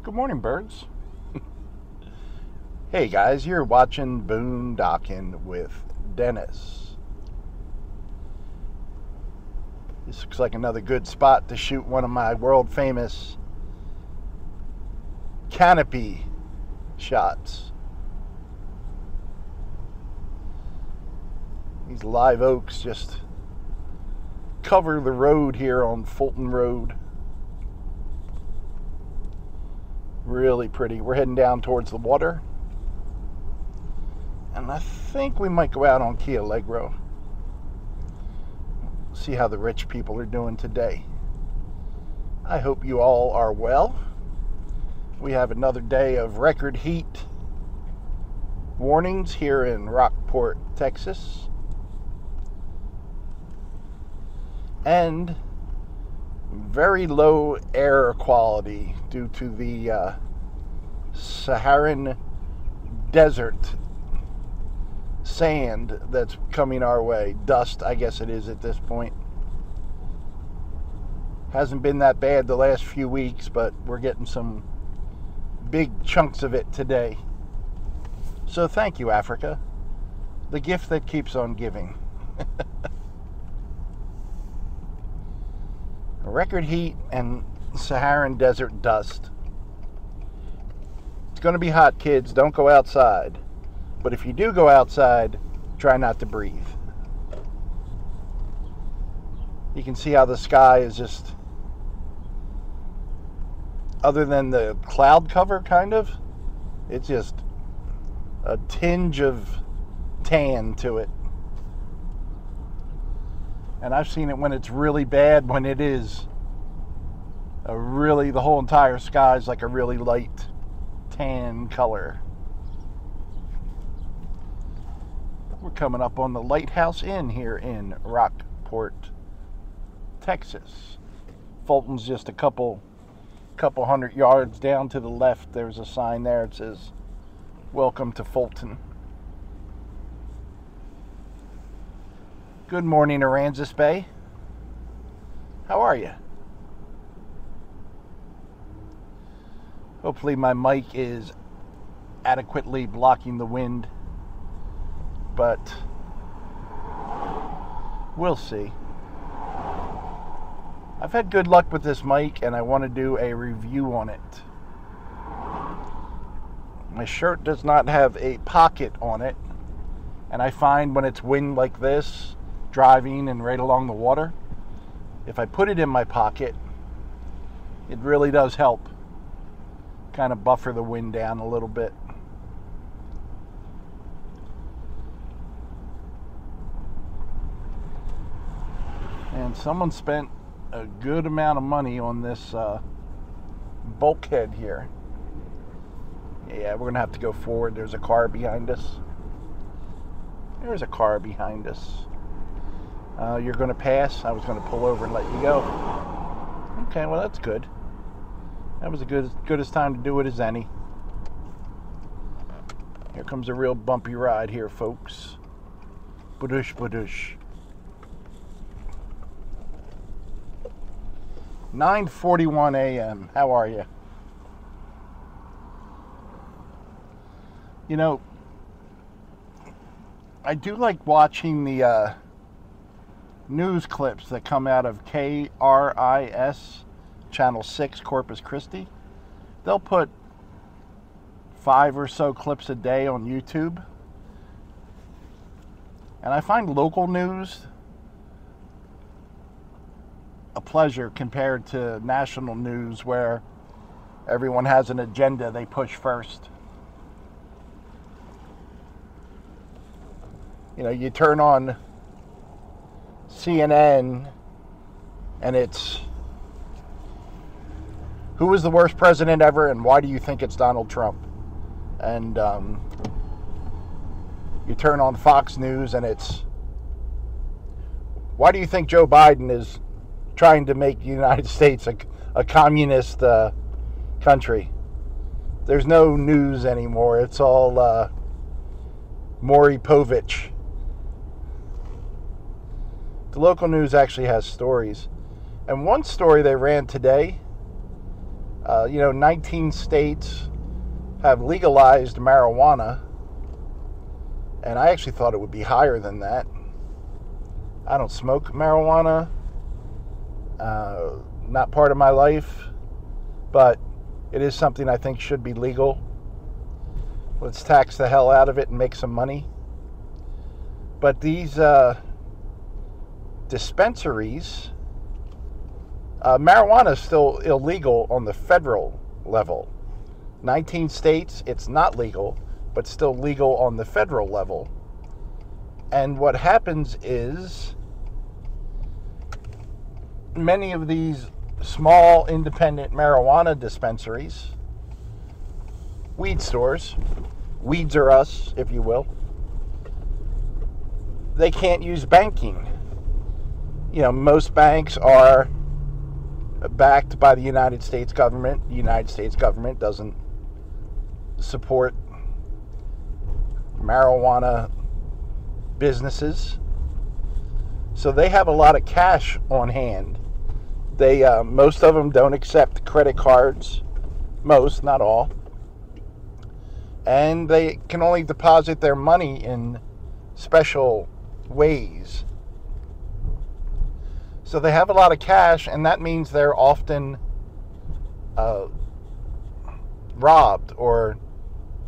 Good morning, birds. Hey guys, you're watching Boondocking with Dennis. This looks like another good spot to shoot one of my world famous canopy shots. These live oaks just cover the road here on Fulton Road. Really pretty. We're heading down towards the water. And I think we might go out on Key Allegro. See how the rich people are doing today. I hope you all are well. We have another day of record heat warnings here in Rockport, Texas. And very low air quality due to the Saharan desert sand that's coming our way. Dust, I guess it is at this point. Hasn't been that bad the last few weeks, but we're getting some big chunks of it today. So thank you, Africa. The gift that keeps on giving. Record heat and Saharan desert dust. It's going to be hot, kids. Don't go outside. But if you do go outside, try not to breathe. You can see how the sky is just, other than the cloud cover, kind of, it's just a tinge of tan to it. And I've seen it when it's really bad, when it is the whole entire sky is like a really light tan color. We're coming up on the Lighthouse Inn here in Rockport, Texas. Fulton's just a couple hundred yards down to the left. There's a sign there. It says, "Welcome to Fulton." Good morning, Aransas Bay. How are you? Hopefully my mic is adequately blocking the wind, but we'll see. I've had good luck with this mic, and I want to do a review on it. My shirt does not have a pocket on it, and I find when it's wind like this, driving and right along the water, if I put it in my pocket, it really does help kind of buffer the wind down a little bit. And someone spent a good amount of money on this bulkhead here. Yeah, we're gonna have to go forward. There's a car behind us. There's a car behind us. You're going to pass. I was going to pull over and let you go. Okay, well, that's good. That was a good as time to do it as any. Here comes a real bumpy ride here, folks. Badoosh, badoosh. 9:41 a.m. How are you? You know, I do like watching the news clips that come out of KRIS, Channel 6, Corpus Christi. They'll put 5 or so clips a day on YouTube. And I find local news a pleasure compared to national news, where everyone has an agenda they push first. You know, you turn on CNN and it's, who was the worst president ever and why do you think it's Donald Trump? And you turn on Fox News and it's, why do you think Joe Biden is trying to make the United States a communist country? There's no news anymore. It's all Maury Povich. The local news actually has stories. And one story they ran today, 19 states have legalized marijuana, and I actually thought it would be higher than that. I don't smoke marijuana, not part of my life, but it is something I think should be legal. Let's tax the hell out of it and make some money. But these dispensaries, marijuana is still illegal on the federal level. 19 states, it's not legal, but still legal on the federal level. And what happens is many of these small independent marijuana dispensaries, weed stores, Weeds Are Us, if you will, they can't use banking. Most banks are backed by the United States government. The United States government doesn't support marijuana businesses. So they have a lot of cash on hand. Most of them don't accept credit cards. Most, not all. And they can only deposit their money in special ways. So they have a lot of cash, and that means they're often robbed, or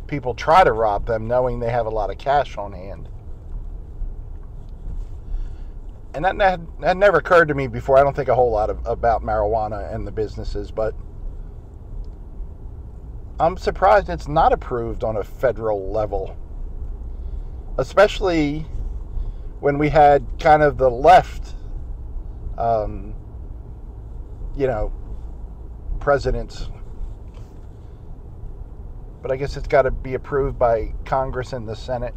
people try to rob them knowing they have a lot of cash on hand. And that had never occurred to me before. I don't think a whole lot about marijuana and the businesses, but I'm surprised it's not approved on a federal level. Especially when we had kind of the left, presidents. But I guess it's got to be approved by Congress and the Senate.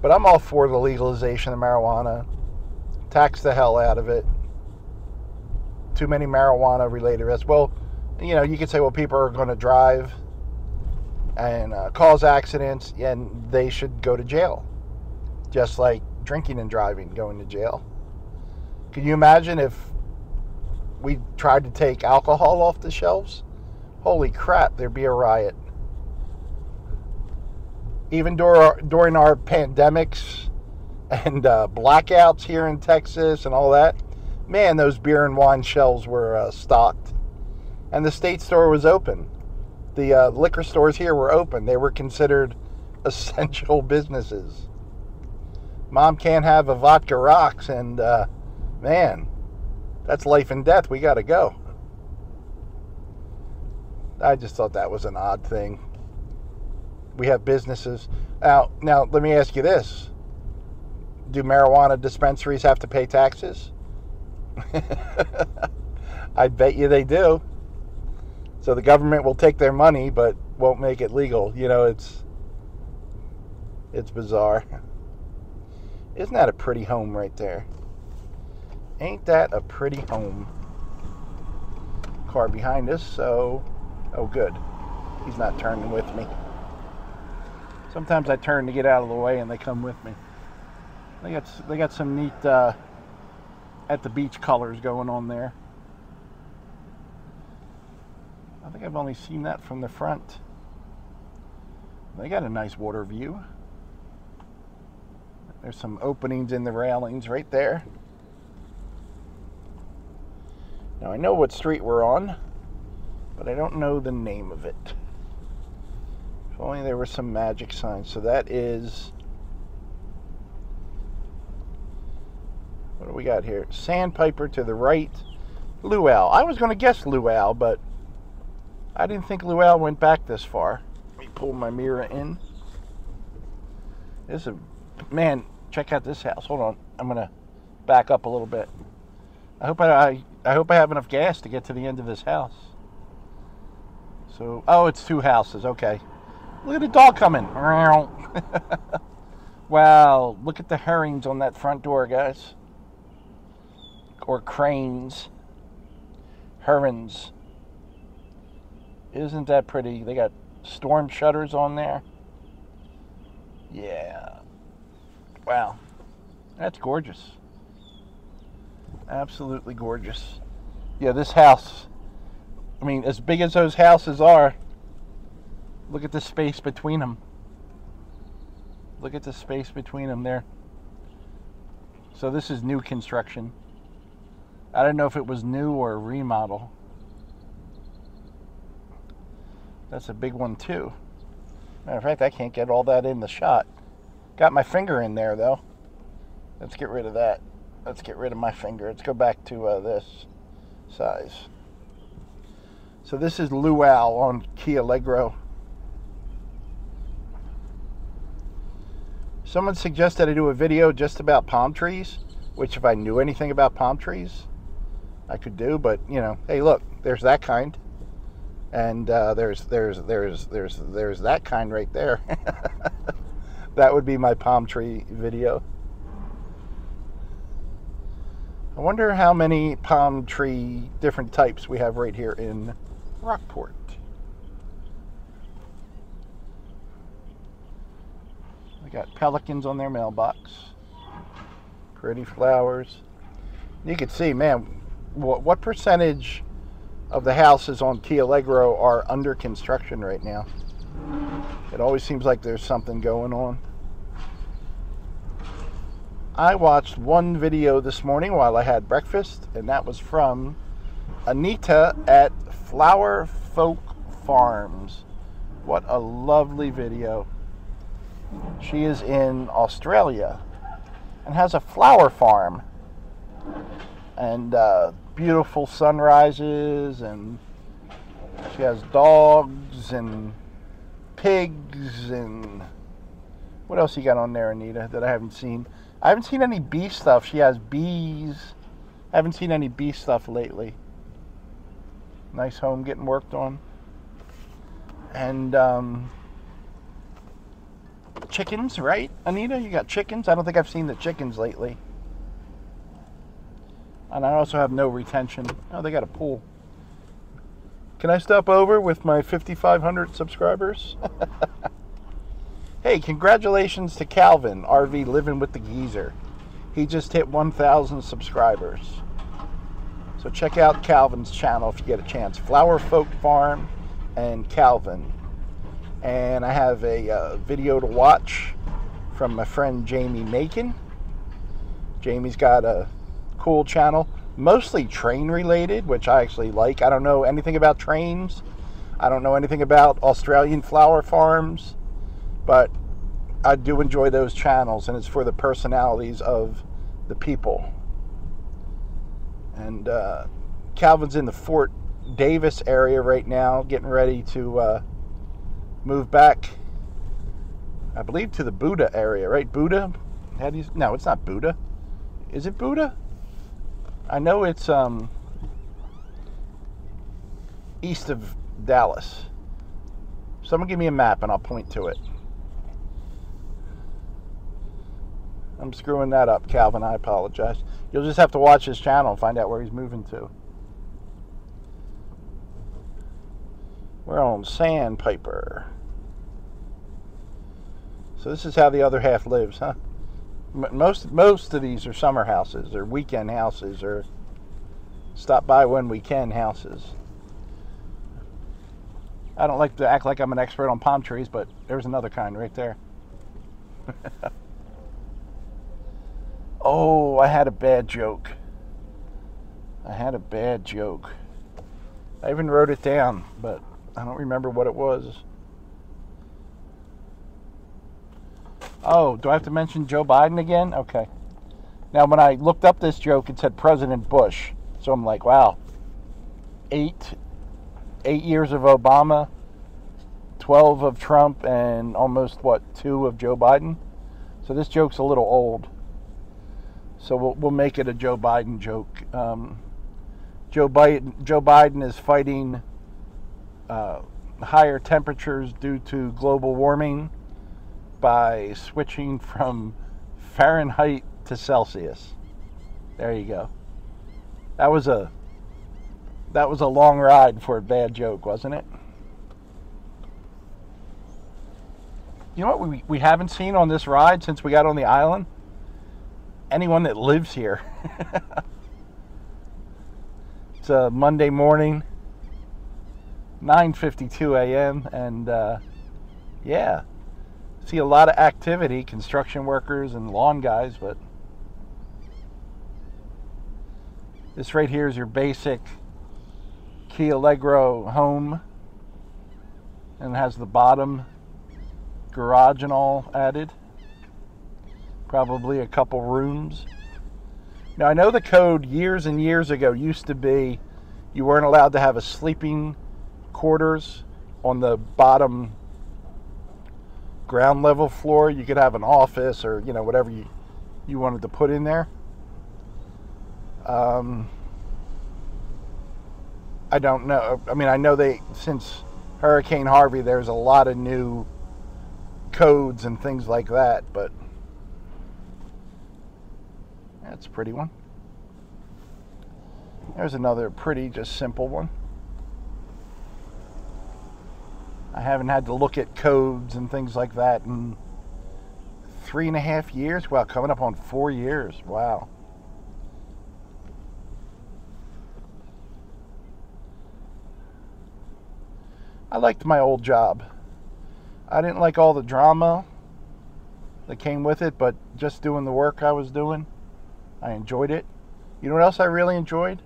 But I'm all for the legalization of marijuana. Tax the hell out of it. Too many marijuana-related arrests. Well, you could say, well, people are going to drive and cause accidents, and they should go to jail. Just like drinking and driving, going to jail. Can you imagine if we tried to take alcohol off the shelves? Holy crap, there'd be a riot. Even during our pandemics and blackouts here in Texas and all that, man, those beer and wine shelves were stocked. And the state store was open. The liquor stores here were open. They were considered essential businesses. Mom can't have a vodka rocks, and man, that's life and death. We got to go. I just thought that was an odd thing. We have businesses. Now, let me ask you this. Do marijuana dispensaries have to pay taxes? I bet you they do. So the government will take their money, but won't make it legal. It's bizarre. Isn't that a pretty home right there? Ain't that a pretty home? Car behind us, so... Oh, good. He's not turning with me. Sometimes I turn to get out of the way and they come with me. They got some neat at the beach colors going on there. I think I've only seen that from the front. They got a nice water view. There's some openings in the railings right there. Now I know what street we're on, but I don't know the name of it. If only there were some magic signs. So that is... What do we got here? Sandpiper to the right. Luau. I was going to guess Luau, but I didn't think Luau went back this far. Let me pull my mirror in. This is man, check out this house. Hold on. I'm going to back up a little bit. I hope I have enough gas to get to the end of this house. So, oh, it's two houses. Okay. Look at the dog coming. Wow, look at the herrings on that front door, guys. Or cranes. Herons. Isn't that pretty? They got storm shutters on there. Yeah. Wow. That's gorgeous. Absolutely gorgeous. Yeah, this house, I mean, as big as those houses are, look at the space between them. Look at the space between them there. So this is new construction. I don't know if it was new or a remodel. That's a big one too. Matter of fact, I can't get all that in the shot. Got my finger in there though. Let's get rid of that. Let's get rid of my finger. Let's go back to this size. So this is Luau on Key Allegro. Someone suggested I do a video just about palm trees, which if I knew anything about palm trees, I could do, but you know, hey look, there's that kind. And there's that kind right there. That would be my palm tree video. I wonder how many palm tree different types we have right here in Rockport. We got pelicans on their mailbox. Pretty flowers. You can see, man, what percentage of the houses on Key Allegro are under construction right now. It always seems like there's something going on. I watched one video this morning while I had breakfast, and that was from Anita at Flower Folk Farms. What a lovely video. She is in Australia and has a flower farm. And beautiful sunrises, and she has dogs and pigs, and what else you got on there, Anita, that I haven't seen? I haven't seen any bee stuff. She has bees. I haven't seen any bee stuff lately. Nice home getting worked on. And chickens, right, Anita? You got chickens? I don't think I've seen the chickens lately. And I also have no retention. Oh, they got a pool. Can I stop over with my 5,500 subscribers? Hey, congratulations to Calvin, RV Living with the Geezer. He just hit 1,000 subscribers. So check out Calvin's channel if you get a chance. Flower Folk Farm and Calvin. And I have a video to watch from my friend Jamie Macon. Jamie's got a cool channel, mostly train related, which I actually like. I don't know anything about trains. I don't know anything about Australian flower farms, but I do enjoy those channels, and it's for the personalities of the people. And Calvin's in the Fort Davis area right now, getting ready to move back, I believe, to the Buddha area, right? Buddha? How do you? No, it's not Buddha. Is it Buddha? I know it's east of Dallas. Someone give me a map and I'll point to it. I'm screwing that up, Calvin. I apologize. You'll just have to watch his channel and find out where he's moving to. We're on Sandpiper. So this is how the other half lives, huh? Most of these are summer houses, or weekend houses, or stop by when we can houses. I don't like to act like I'm an expert on palm trees, but there's another kind right there. Oh, I had a bad joke. I had a bad joke. I even wrote it down, but I don't remember what it was. Oh, do I have to mention Joe Biden again? Okay. Now, when I looked up this joke, it said President Bush. So I'm like, wow. 8 years of Obama, 12 of Trump, and almost, 2 of Joe Biden? So this joke's a little old. So we'll make it a Joe Biden joke. Joe Biden is fighting higher temperatures due to global warming by switching from Fahrenheit to Celsius. There you go. That was a long ride for a bad joke, wasn't it? You know what we haven't seen on this ride since we got on the island? Anyone that lives here. It's a Monday morning. 9:52 a.m. and yeah, see a lot of activity, construction workers and lawn guys, but this right here is your basic Key Allegro home, and it has the bottom garage and all added, probably a couple rooms. Now I know the code years and years ago used to be you weren't allowed to have a sleeping quarters on the bottom ground level floor. You could have an office or, you know, whatever you wanted to put in there. I don't know. I mean, I know since Hurricane Harvey, there's a lot of new codes and things like that, but that's a pretty one. There's another pretty, just simple one. I haven't had to look at codes and things like that in 3.5 years. Wow, coming up on 4 years. Wow. I liked my old job. I didn't like all the drama that came with it, but just doing the work I was doing, I enjoyed it. You know what else I really enjoyed?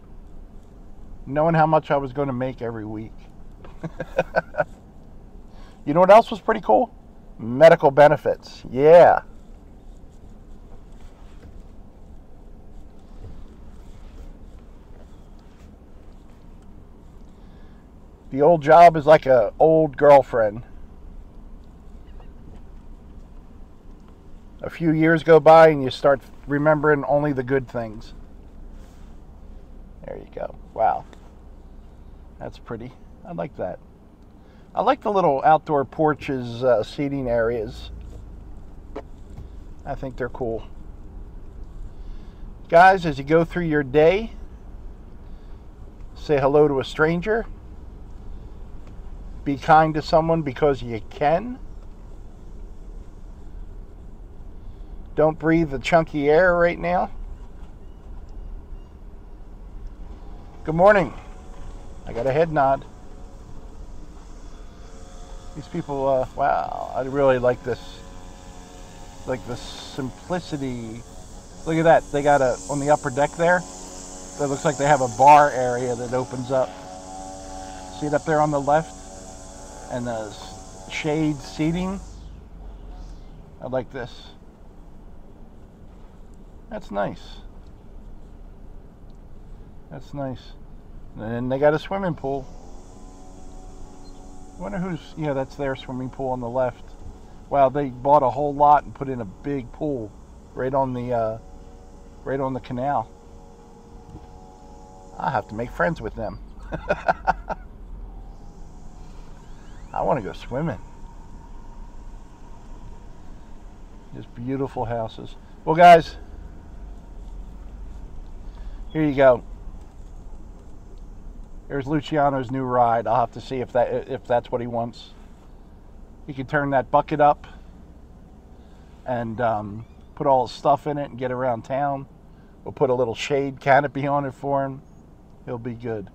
Knowing how much I was going to make every week. You know what else was pretty cool? Medical benefits. Yeah. The old job is like an old girlfriend. A few years go by and you start remembering only the good things. There you go. Wow. That's pretty. I like that. I like the little outdoor porches, seating areas. I think they're cool. Guys, as you go through your day, say hello to a stranger. Be kind to someone because you can. Don't breathe the chunky air right now. Good morning. I got a head nod. These people, wow, I really like this. Like the simplicity. Look at that. They got on the upper deck there, that looks like they have a bar area that opens up. See it up there on the left? And the shade seating. I like this. That's nice. That's nice. And then they got a swimming pool. I wonder who's, yeah, that's their swimming pool on the left. Wow, they bought a whole lot and put in a big pool right on the canal. I have to make friends with them. I want to go swimming. Just beautiful houses. Well, guys, here you go. There's Luciano's new ride. I'll have to see if that's what he wants. He can turn that bucket up and put all his stuff in it and get around town. We'll put a little shade canopy on it for him. He'll be good.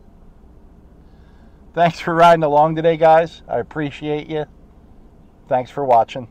Thanks for riding along today, guys. I appreciate you. Thanks for watching.